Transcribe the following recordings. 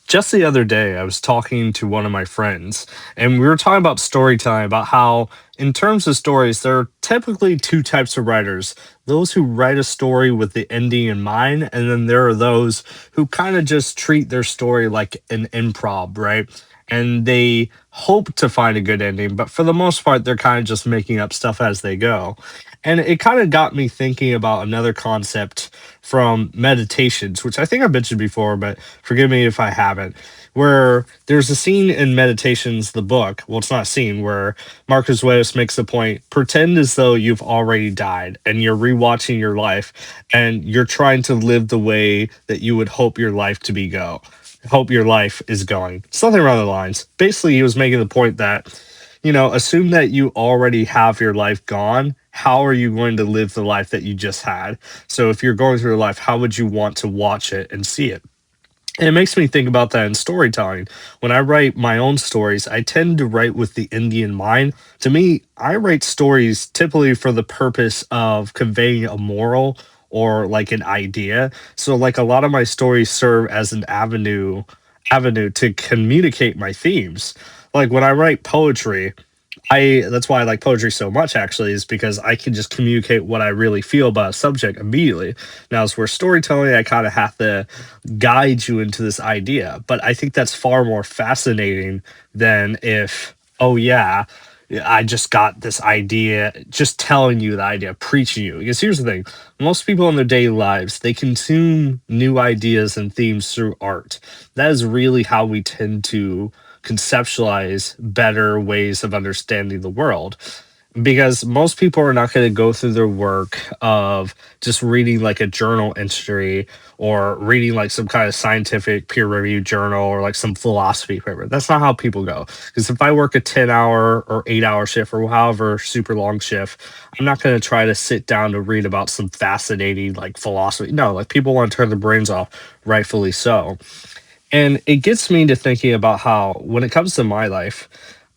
Just the other day, I was talking to one of my friends, and we were talking about storytelling, about how, in terms of stories, there are typically two types of writers: those who write a story with the ending in mind, and then there are those who kind of just treat their story like an improv, right? And they hope to find a good ending, but for the most part, they're kind of just making up stuff as they go. And it kind of got me thinking about another concept from meditations, which I think I mentioned before, but forgive me if I haven't, where there's a scene in Meditations, the book. Well, it's not a scene where Marcus Aurelius makes the point: pretend as though you've already died and you're rewatching your life and you're trying to live the way that you would hope your life to be go. Hope your life is going. Something around the lines. Basically, he was making the point that, assume that you already have your life gone. How are you going to live the life that you just had? So if you're going through life, how would you want to watch it and see it? And it makes me think about that in storytelling. When I write my own stories, I tend to write with the end in mind. To me, I write stories typically for the purpose of conveying a moral or like an idea. So like a lot of my stories serve as an avenue to communicate my themes. Like when I write poetry, I that's why I like poetry so much actually, is because I can just communicate what I really feel about a subject immediately. Now, as we're storytelling, I kind of have to guide you into this idea, but I think that's far more fascinating than if, oh yeah, I just got this idea, just telling you the idea, preaching you. Because here's the thing: most people in their daily lives, they consume new ideas and themes through art. That is really how we tend to conceptualize better ways of understanding the world, because most people are not going to go through their work of just reading like a journal entry or reading like some kind of scientific peer reviewed journal or like some philosophy paper. That's not how people go. Because if I work a 10-hour or 8-hour shift or however super long shift, I'm not going to try to sit down to read about some fascinating like philosophy. No, like people want to turn their brains off, rightfully so. And it gets me to thinking about how, when it comes to my life,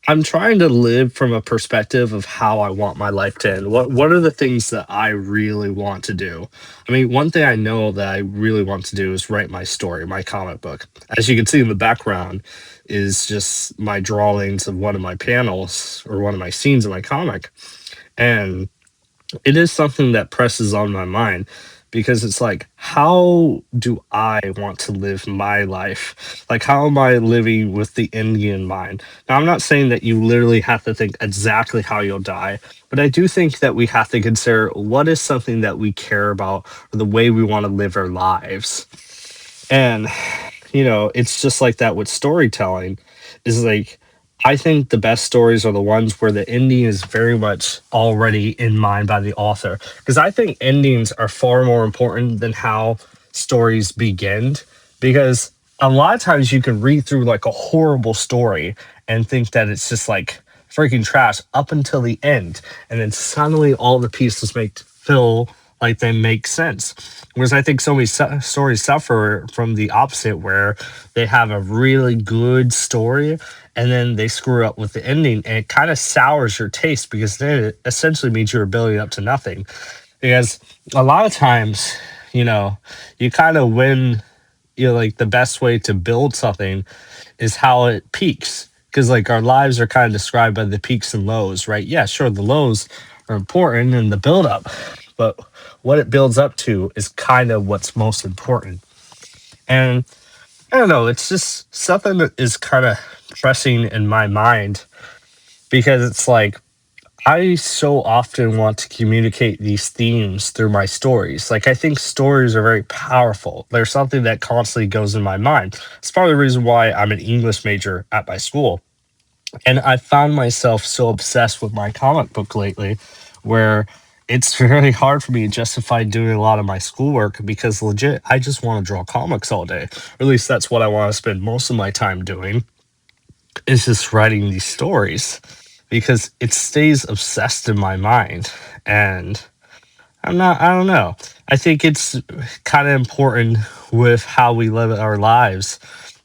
I'm trying to live from a perspective of how I want my life to end. What are the things that I really want to do? I mean, one thing I know that I really want to do is write my story, my comic book. As you can see in the background is just my drawings of one of my panels or one of my scenes in my comic. And it is something that presses on my mind, because it's like, how do I want to live my life? Like, how am I living with the end in mind? Now, I'm not saying that you literally have to think exactly how you'll die, but I do think that we have to consider what is something that we care about, or the way we want to live our lives. And it's just like that with storytelling. Is like, I think the best stories are the ones where the ending is very much already in mind by the author. Because I think endings are far more important than how stories begin. Because a lot of times you can read through like a horrible story and think that it's just like freaking trash up until the end. And then suddenly all the pieces feel like they make sense. Whereas I think so many stories suffer from the opposite, where they have a really good story and then they screw up with the ending, and it kind of sours your taste, because then it essentially means you're building up to nothing. Because a lot of times, you know, you kind of win, like the best way to build something is how it peaks. Because like our lives are kind of described by the peaks and lows, right? Yeah, sure, the lows are important in the build up, but what it builds up to is kind of what's most important. And I don't know, it's just something that is kind of pressing in my mind, because it's like, I so often want to communicate these themes through my stories. Like, I think stories are very powerful. They're something that constantly goes in my mind. It's part of the reason why I'm an English major at my school. And I found myself so obsessed with my comic book lately, where it's very hard for me to justify doing a lot of my schoolwork, because legit, I just want to draw comics all day. Or at least that's what I want to spend most of my time doing, is just writing these stories, because it stays obsessed in my mind. And I don't know. I think it's kind of important with how we live our lives,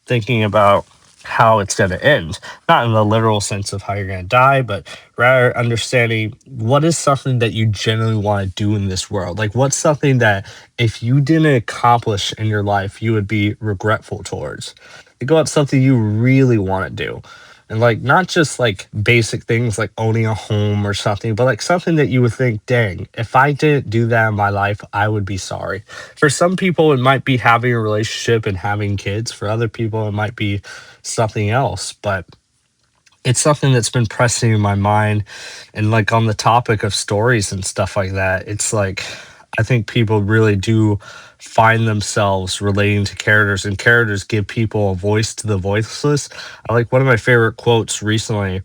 thinking about how it's going to end. Not in the literal sense of how you're going to die, but rather understanding what is something that you genuinely want to do in this world. Like, what's something that if you didn't accomplish in your life, you would be regretful towards? Think about something you really want to do. And like not just like basic things like owning a home or something, but like something that you would think, dang, if I didn't do that in my life, I would be sorry. For some people, it might be having a relationship and having kids. For other people, it might be something else. But it's something that's been pressing in my mind. And like on the topic of stories and stuff like that, it's like I think people really do find themselves relating to characters, and characters give people a voice to the voiceless. I like one of my favorite quotes recently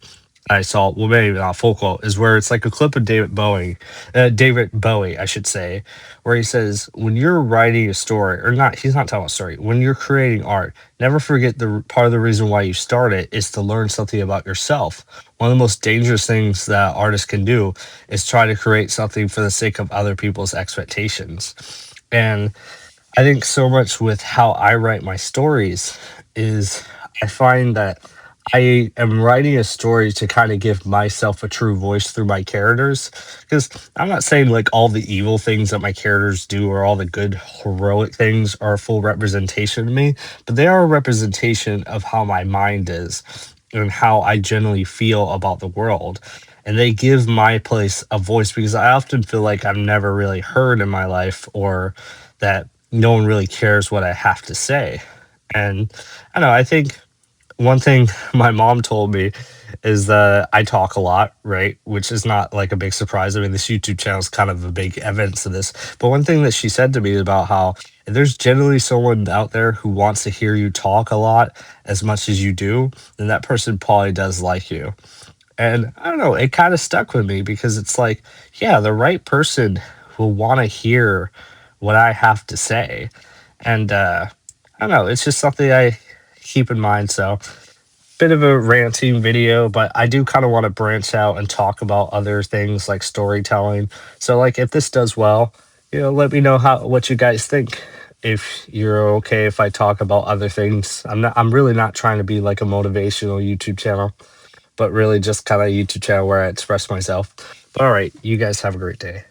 I saw, well, maybe not full quote, is where it's like a clip of David Bowie, I should say, where he says, when you're writing a story, or not, he's not telling a story, when you're creating art, never forget the part of the reason why you start it is to learn something about yourself. One of the most dangerous things that artists can do is try to create something for the sake of other people's expectations. And I think so much with how I write my stories is I find that I am writing a story to kind of give myself a true voice through my characters. Because I'm not saying like all the evil things that my characters do or all the good heroic things are a full representation of me, but they are a representation of how my mind is and how I generally feel about the world. And they give my place a voice because I often feel like I'm never really heard in my life, or that no one really cares what I have to say. And I don't know, I think one thing my mom told me is that I talk a lot, right? Which is not like a big surprise. I mean, this YouTube channel is kind of a big evidence of this. But one thing that she said to me about how if there's generally someone out there who wants to hear you talk a lot as much as you do, then that person probably does like you. And I don't know, it kind of stuck with me because it's like, yeah, the right person will want to hear what I have to say. And I don't know, it's just something I keep in mind. So, bit of a ranting video, but I do kind of want to branch out and talk about other things like storytelling. So, like, if this does well, let me know how what you guys think. If you're okay if I talk about other things, I'm really not trying to be like a motivational YouTube channel, but really just kind of YouTube channel where I express myself. But all right, you guys have a great day.